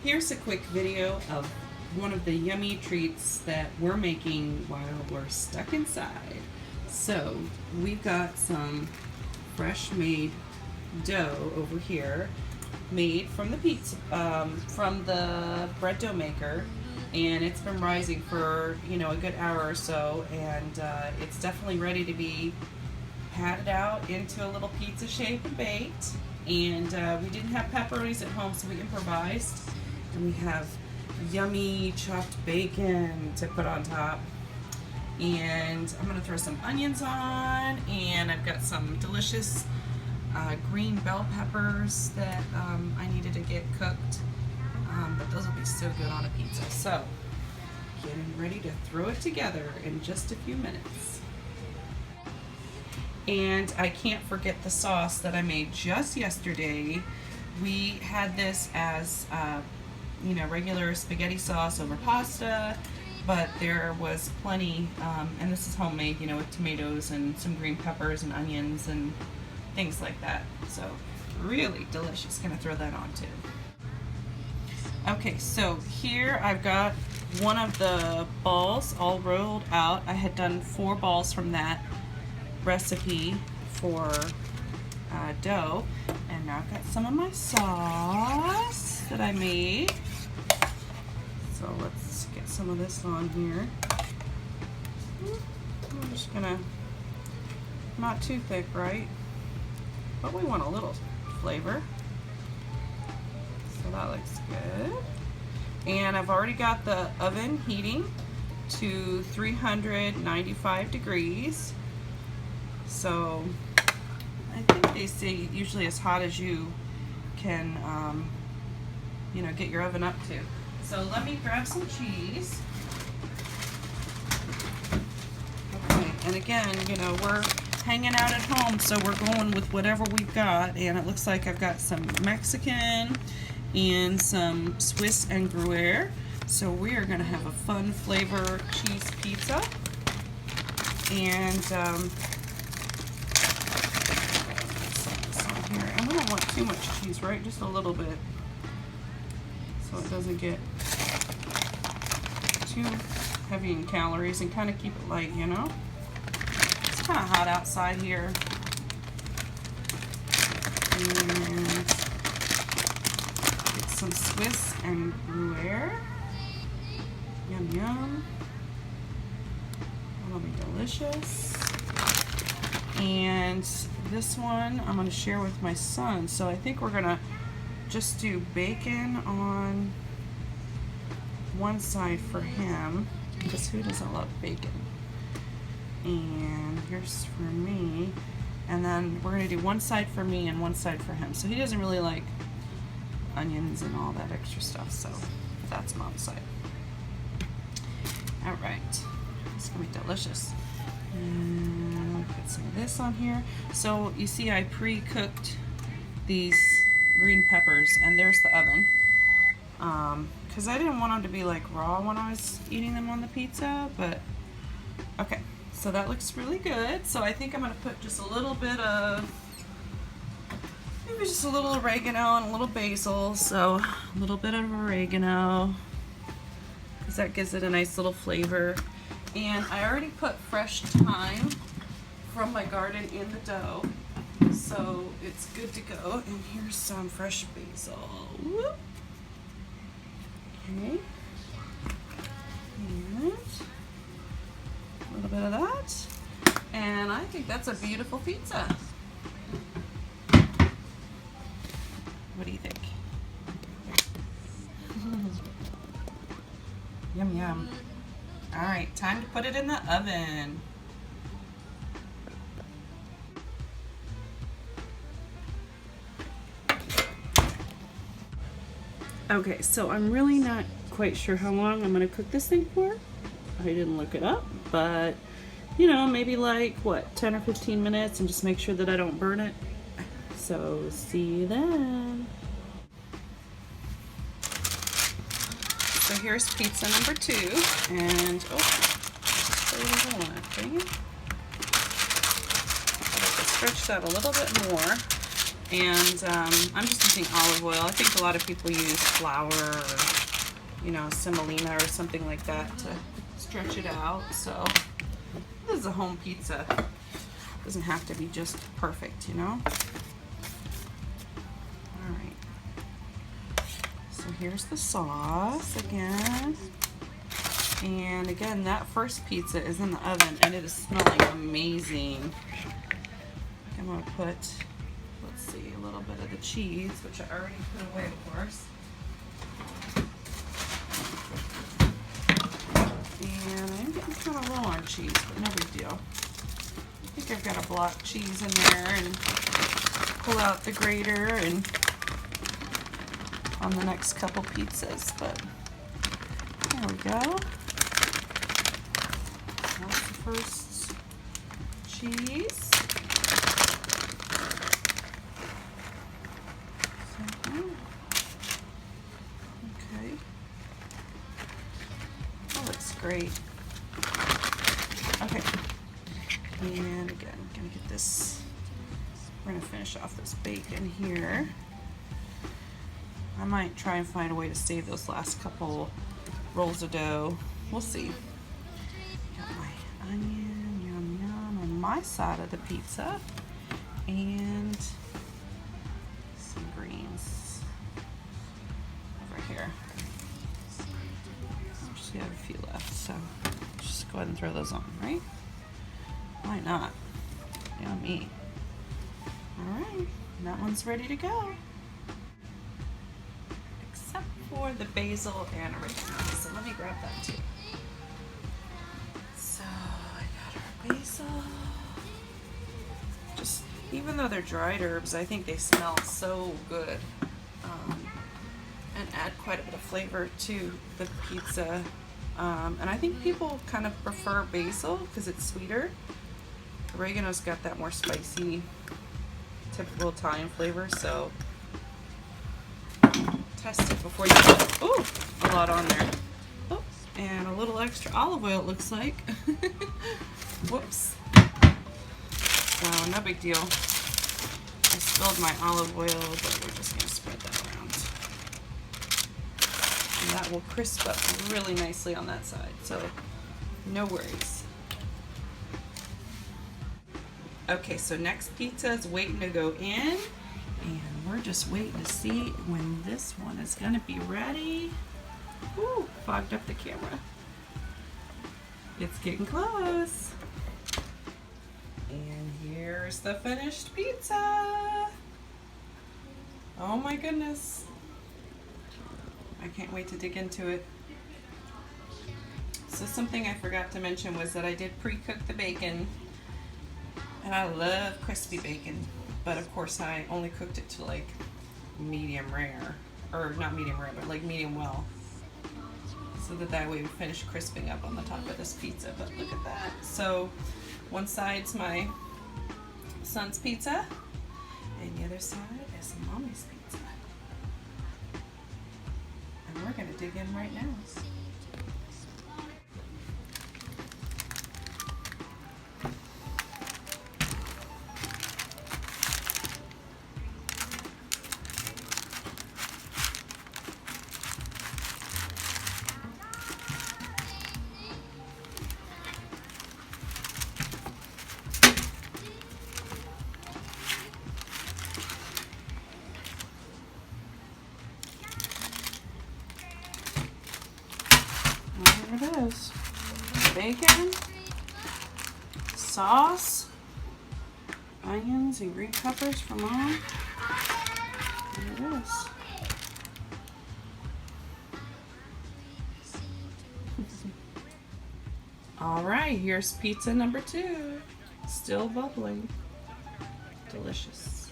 Here's a quick video of one of the yummy treats that we're making while we're stuck inside. So we've got some fresh made dough over here, made from the pizza, from the bread dough maker, and it's been rising for a good hour or so, and it's definitely ready to be patted out into a little pizza shape and baked. And we didn't have pepperonis at home, so we improvised, and we have yummy chopped bacon to put on top, and I'm gonna throw some onions on, and I've got some delicious green bell peppers that I needed to get cooked, but those will be so good on a pizza. So getting ready to throw it together in just a few minutes. And I can't forget the sauce that I made just yesterday. We had this as regular spaghetti sauce over pasta, but there was plenty, and this is homemade, with tomatoes and some green peppers and onions and things like that. So really delicious. Gonna throw that on too. Okay, so here I've got one of the balls all rolled out. I had done 4 balls from that recipe for dough, and now I've got some of my sauce that I made. So let's get some of this on here. I'm just gonna, not too thick, right? But we want a little flavor. So that looks good. And I've already got the oven heating to 395 degrees. So I think they say usually as hot as you can, get your oven up to. So let me grab some cheese. Okay, and again, we're hanging out at home, so we're going with whatever we've got, and it looks like I've got some Mexican and some Swiss and Gruyere. So we are gonna have a fun flavor cheese pizza. And here, and we don't want too much cheese, right? Just a little bit, so it doesn't get too heavy in calories, and kind of keep it light, It's kind of hot outside here. And get some Swiss and Gruyere. Yum yum. That'll be delicious. And this one I'm going to share with my son. So I think we're going to just do bacon on one side for him, because who doesn't love bacon? And here's for me. And then we're going to do one side for me and one side for him. So he doesn't really like onions and all that extra stuff, so that's mom's side. All right, it's going to be delicious. And I'll put some of this on here. So you see I pre-cooked these green peppers, and there's the oven. Because I didn't want them to be like raw when I was eating them on the pizza, but okay. So that looks really good. So I think I'm going to put just a little bit of, maybe just a little oregano and a little basil. So a little bit of oregano, because that gives it a nice little flavor. And I already put fresh thyme from my garden in the dough, so it's good to go. And here's some fresh basil. Whoop. Okay. And a little bit of that. And I think that's a beautiful pizza. What do you think? Yum yum. All right, time to put it in the oven. Okay, so I'm really not quite sure how long I'm gonna cook this thing for. I didn't look it up, but maybe like 10 or 15 minutes, and just make sure that I don't burn it. So see you then. So here's pizza number 2, and stretch that a little bit more. And I'm just using olive oil. I think a lot of people use flour or, you know, semolina or something like that to stretch it out. So this is a home pizza. Doesn't have to be just perfect, you know? All right. So here's the sauce again. And again, that first pizza is in the oven and it is smelling amazing. I'm gonna put, let's see, a little bit of the cheese, which I already put away, of course. And I'm getting kind of low on cheese, but no big deal. I think I've got a block cheese in there, and pull out the grater and on the next couple pizzas, but there we go. That's the first cheese. Okay. That looks great. Okay. And again, I'm gonna get this, we're gonna finish off this bacon here. I might try and find a way to save those last couple rolls of dough. We'll see. Got my onion, yum yum, on my side of the pizza. And some greens over here. I just have a few left, so just go ahead and throw those on, right? Why not? Yummy. Alright, that one's ready to go. Except for the basil and oregano. So let me grab that too. So I got our basil. Just, even though they're dried herbs, I think they smell so good. And add quite a bit of flavor to the pizza. And I think people kind of prefer basil because it's sweeter. Oregano's got that more spicy, typical Italian flavor, so test it before you put, ooh, a lot on there. Oh, and a little extra olive oil, it looks like. Whoops. So no big deal. I spilled my olive oil, but we're just gonna spread that around. And that will crisp up really nicely on that side, so no worries. Okay, so next pizza is waiting to go in, and we're just waiting to see when this one is gonna be ready. Ooh, fogged up the camera. It's getting close. And here's the finished pizza. Oh my goodness. I can't wait to dig into it. So something I forgot to mention was that I did pre-cook the bacon. And I love crispy bacon, but of course I only cooked it to like medium rare, or not medium rare, but like medium well, so that way we finish crisping up on the top of this pizza. But look at that. So one side's my son's pizza, and the other side is mommy's pizza. And we're gonna dig in right now. There it is. Bacon, sauce, onions and green peppers for Mom. There it is. All right, here's pizza number 2. Still bubbling. Delicious.